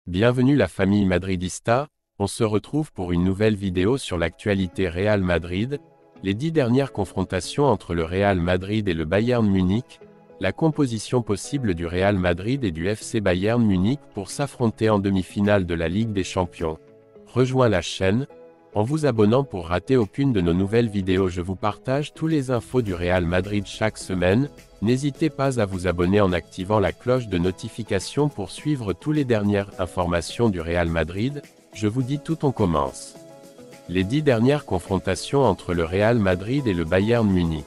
Bienvenue la famille madridista, on se retrouve pour une nouvelle vidéo sur l'actualité Real Madrid, les 10 dernières confrontations entre le Real Madrid et le Bayern Munich, la composition possible du Real Madrid et du FC Bayern Munich pour s'affronter en demi-finale de la Ligue des Champions. Rejoins la chaîne, en vous abonnant pour rater aucune de nos nouvelles vidéos. Je vous partage tous les infos du Real Madrid chaque semaine, n'hésitez pas à vous abonner en activant la cloche de notification pour suivre toutes les dernières informations du Real Madrid. Je vous dis tout, on commence. Les 10 dernières confrontations entre le Real Madrid et le Bayern Munich.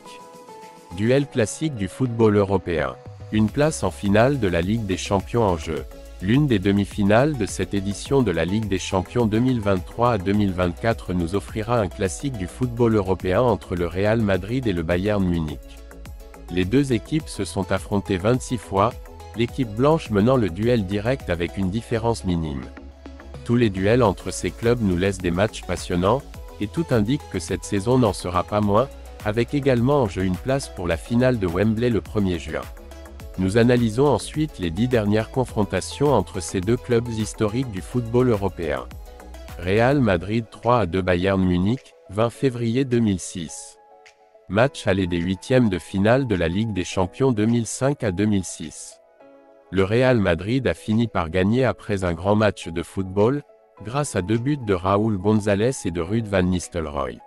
Duel classique du football européen. Une place en finale de la Ligue des Champions en jeu. L'une des demi-finales de cette édition de la Ligue des Champions 2023 à 2024 nous offrira un classique du football européen entre le Real Madrid et le Bayern Munich. Les deux équipes se sont affrontées 26 fois, l'équipe blanche menant le duel direct avec une différence minime. Tous les duels entre ces clubs nous laissent des matchs passionnants, et tout indique que cette saison n'en sera pas moins, avec également en jeu une place pour la finale de Wembley le 1er juin. Nous analysons ensuite les 10 dernières confrontations entre ces deux clubs historiques du football européen. Real Madrid 3-2 Bayern Munich, 20 février 2006. Match aller des huitièmes de finale de la Ligue des Champions 2005 à 2006. Le Real Madrid a fini par gagner après un grand match de football, grâce à 2 buts de Raúl González et de Ruud van Nistelrooy.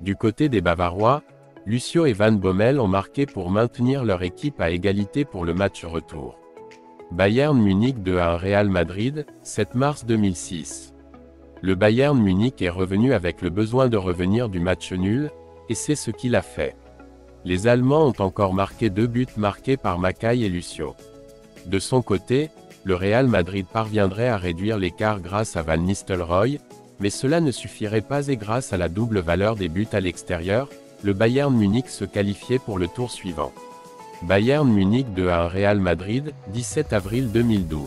Du côté des Bavarois, Lucio et Van Bommel ont marqué pour maintenir leur équipe à égalité pour le match retour. Bayern Munich 2-1 Real Madrid, 7 mars 2006. Le Bayern Munich est revenu avec le besoin de revenir du match nul, et c'est ce qu'il a fait. Les Allemands ont encore marqué 2 buts marqués par Mackay et Lucio. De son côté, le Real Madrid parviendrait à réduire l'écart grâce à Van Nistelrooy, mais cela ne suffirait pas et grâce à la double valeur des buts à l'extérieur, le Bayern Munich se qualifiait pour le tour suivant. Bayern Munich 2-1 Real Madrid, 17 avril 2012.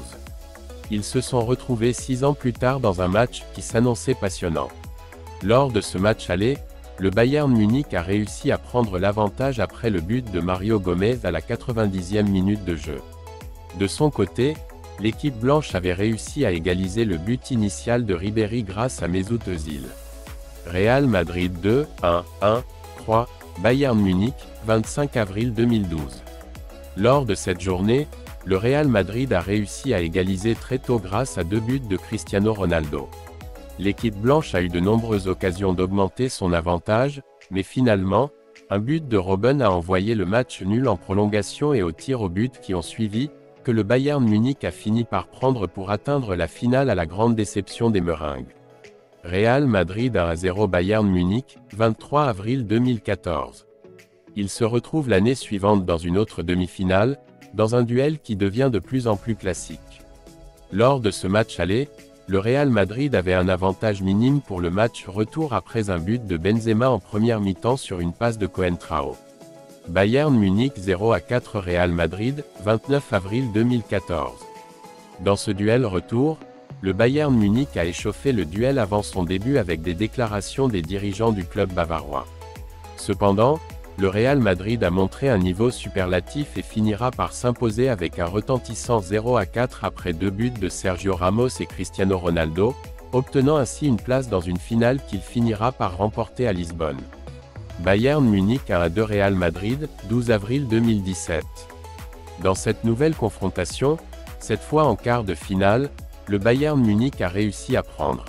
Ils se sont retrouvés 6 ans plus tard dans un match qui s'annonçait passionnant. Lors de ce match aller, le Bayern Munich a réussi à prendre l'avantage après le but de Mario Gomez à la 90e minute de jeu. De son côté, l'équipe blanche avait réussi à égaliser le but initial de Ribéry grâce à Mesut Özil. Real Madrid 2-1-1. Bayern Munich, 25 avril 2012. Lors de cette journée, le Real Madrid a réussi à égaliser très tôt grâce à 2 buts de Cristiano Ronaldo. L'équipe blanche a eu de nombreuses occasions d'augmenter son avantage, mais finalement, un but de Robben a envoyé le match nul en prolongation et aux tirs au but qui ont suivi, que le Bayern Munich a fini par prendre pour atteindre la finale à la grande déception des Meringues. Real Madrid 1-0 Bayern Munich, 23 avril 2014. Ils se retrouvent l'année suivante dans une autre demi-finale, dans un duel qui devient de plus en plus classique. Lors de ce match aller, le Real Madrid avait un avantage minime pour le match retour après un but de Benzema en première mi-temps sur une passe de Coentrao. Bayern Munich 0-4 Real Madrid, 29 avril 2014. Dans ce duel retour, le Bayern Munich a échauffé le duel avant son début avec des déclarations des dirigeants du club bavarois. Cependant, le Real Madrid a montré un niveau superlatif et finira par s'imposer avec un retentissant 0-4 après 2 buts de Sergio Ramos et Cristiano Ronaldo, obtenant ainsi une place dans une finale qu'il finira par remporter à Lisbonne. Bayern Munich 1-2 Real Madrid, 12 avril 2017. Dans cette nouvelle confrontation, cette fois en quart de finale, le Bayern Munich a réussi à prendre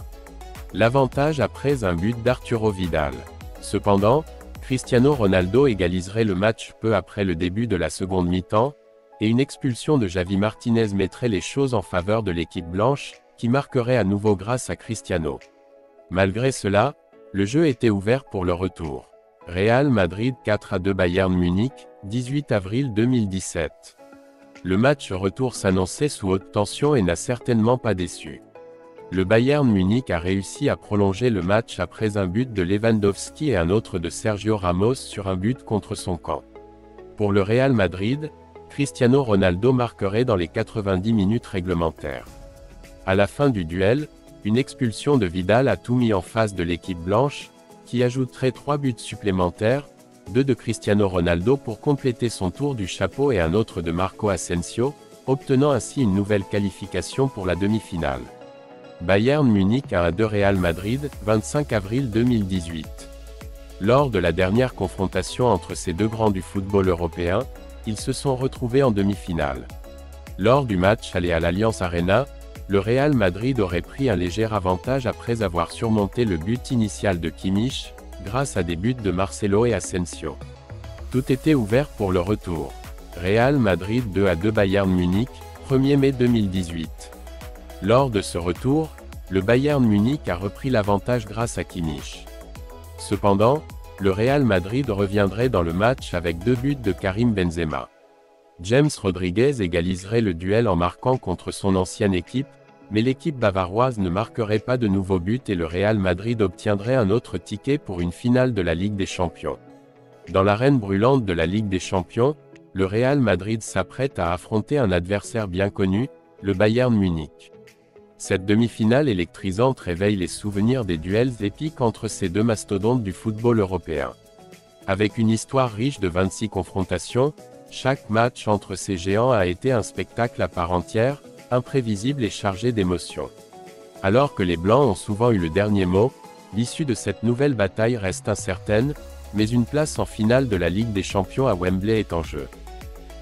l'avantage après un but d'Arturo Vidal. Cependant, Cristiano Ronaldo égaliserait le match peu après le début de la seconde mi-temps, et une expulsion de Javi Martinez mettrait les choses en faveur de l'équipe blanche, qui marquerait à nouveau grâce à Cristiano. Malgré cela, le jeu était ouvert pour le retour. Real Madrid 4-2 Bayern Munich, 18 avril 2017. Le match retour s'annonçait sous haute tension et n'a certainement pas déçu. Le Bayern Munich a réussi à prolonger le match après un but de Lewandowski et un autre de Sergio Ramos sur un but contre son camp. Pour le Real Madrid, Cristiano Ronaldo marquerait dans les 90 minutes réglementaires. À la fin du duel, une expulsion de Vidal a tout mis en face de l'équipe blanche, qui ajouterait 3 buts supplémentaires, 2 de Cristiano Ronaldo pour compléter son tour du chapeau et un autre de Marco Asensio, obtenant ainsi une nouvelle qualification pour la demi-finale. Bayern Munich 1-2 Real Madrid, 25 avril 2018. Lors de la dernière confrontation entre ces deux grands du football européen, ils se sont retrouvés en demi-finale. Lors du match aller à l'Allianz Arena, le Real Madrid aurait pris un léger avantage après avoir surmonté le but initial de Kimmich, grâce à des buts de Marcelo et Asensio. Tout était ouvert pour le retour. Real Madrid 2-2 Bayern Munich, 1er mai 2018. Lors de ce retour, le Bayern Munich a repris l'avantage grâce à Kimmich. Cependant, le Real Madrid reviendrait dans le match avec 2 buts de Karim Benzema. James Rodriguez égaliserait le duel en marquant contre son ancienne équipe, mais l'équipe bavaroise ne marquerait pas de nouveaux buts et le Real Madrid obtiendrait un autre ticket pour une finale de la Ligue des Champions. Dans l'arène brûlante de la Ligue des Champions, le Real Madrid s'apprête à affronter un adversaire bien connu, le Bayern Munich. Cette demi-finale électrisante réveille les souvenirs des duels épiques entre ces deux mastodontes du football européen. Avec une histoire riche de 26 confrontations, chaque match entre ces géants a été un spectacle à part entière, imprévisible et chargé d'émotions. Alors que les Blancs ont souvent eu le dernier mot, l'issue de cette nouvelle bataille reste incertaine, mais une place en finale de la Ligue des Champions à Wembley est en jeu.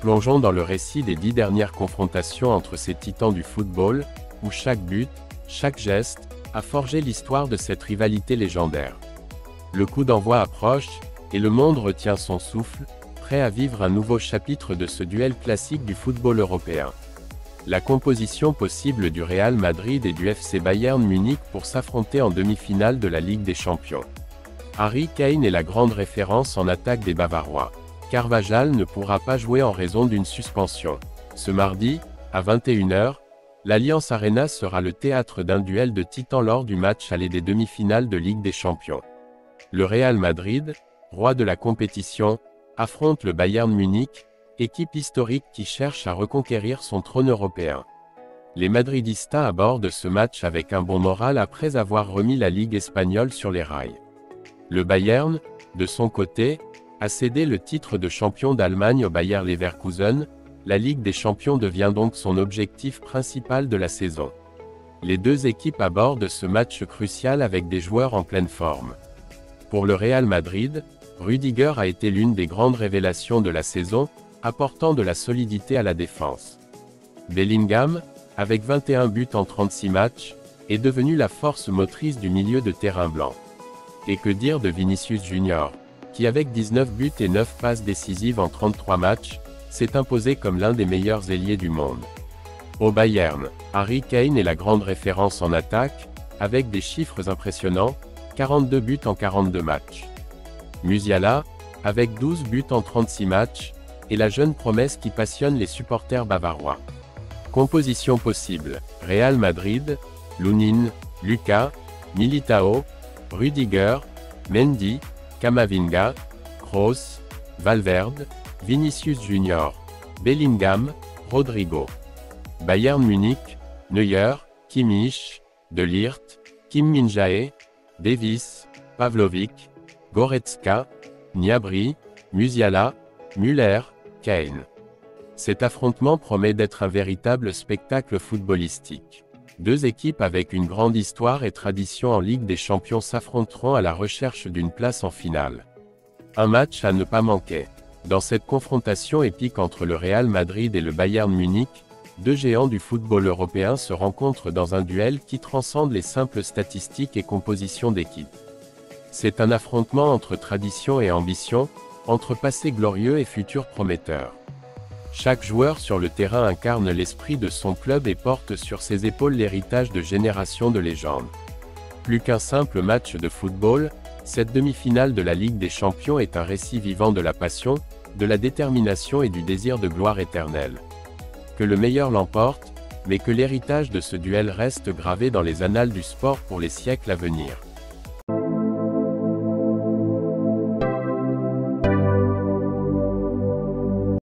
Plongeons dans le récit des 10 dernières confrontations entre ces titans du football, où chaque but, chaque geste, a forgé l'histoire de cette rivalité légendaire. Le coup d'envoi approche, et le monde retient son souffle, prêt à vivre un nouveau chapitre de ce duel classique du football européen. La composition possible du Real Madrid et du FC Bayern Munich pour s'affronter en demi-finale de la Ligue des Champions. Harry Kane est la grande référence en attaque des Bavarois. Carvajal ne pourra pas jouer en raison d'une suspension. Ce mardi, à 21 h, l'Allianz Arena sera le théâtre d'un duel de titans lors du match aller des demi-finales de Ligue des Champions. Le Real Madrid, roi de la compétition, affronte le Bayern Munich, équipe historique qui cherche à reconquérir son trône européen. Les madridistas abordent ce match avec un bon moral après avoir remis la Ligue espagnole sur les rails. Le Bayern, de son côté, a cédé le titre de champion d'Allemagne au Bayer Leverkusen. La Ligue des Champions devient donc son objectif principal de la saison. Les deux équipes abordent ce match crucial avec des joueurs en pleine forme. Pour le Real Madrid, Rüdiger a été l'une des grandes révélations de la saison, apportant de la solidité à la défense. Bellingham, avec 21 buts en 36 matchs, est devenu la force motrice du milieu de terrain blanc. Et que dire de Vinicius Junior, qui avec 19 buts et 9 passes décisives en 33 matchs, s'est imposé comme l'un des meilleurs ailiers du monde. Au Bayern, Harry Kane est la grande référence en attaque, avec des chiffres impressionnants, 42 buts en 42 matchs. Musiala, avec 12 buts en 36 matchs, est la jeune promesse qui passionne les supporters bavarois. Composition possible: Real Madrid, Lunin, Lucas, Militao, Rüdiger, Mendy, Camavinga, Kroos, Valverde, Vinicius Junior, Bellingham, Rodrigo. Bayern Munich, Neuer, Kimmich, De Ligt, Kim Min-jae, Davis, Pavlovic, Goretzka, Gnabry, Musiala, Müller, Kane. Cet affrontement promet d'être un véritable spectacle footballistique. Deux équipes avec une grande histoire et tradition en Ligue des Champions s'affronteront à la recherche d'une place en finale. Un match à ne pas manquer. Dans cette confrontation épique entre le Real Madrid et le Bayern Munich, deux géants du football européen se rencontrent dans un duel qui transcende les simples statistiques et compositions d'équipe. C'est un affrontement entre tradition et ambition, entre passé glorieux et futur prometteur. Chaque joueur sur le terrain incarne l'esprit de son club et porte sur ses épaules l'héritage de générations de légendes. Plus qu'un simple match de football, cette demi-finale de la Ligue des Champions est un récit vivant de la passion, de la détermination et du désir de gloire éternelle. Que le meilleur l'emporte, mais que l'héritage de ce duel reste gravé dans les annales du sport pour les siècles à venir.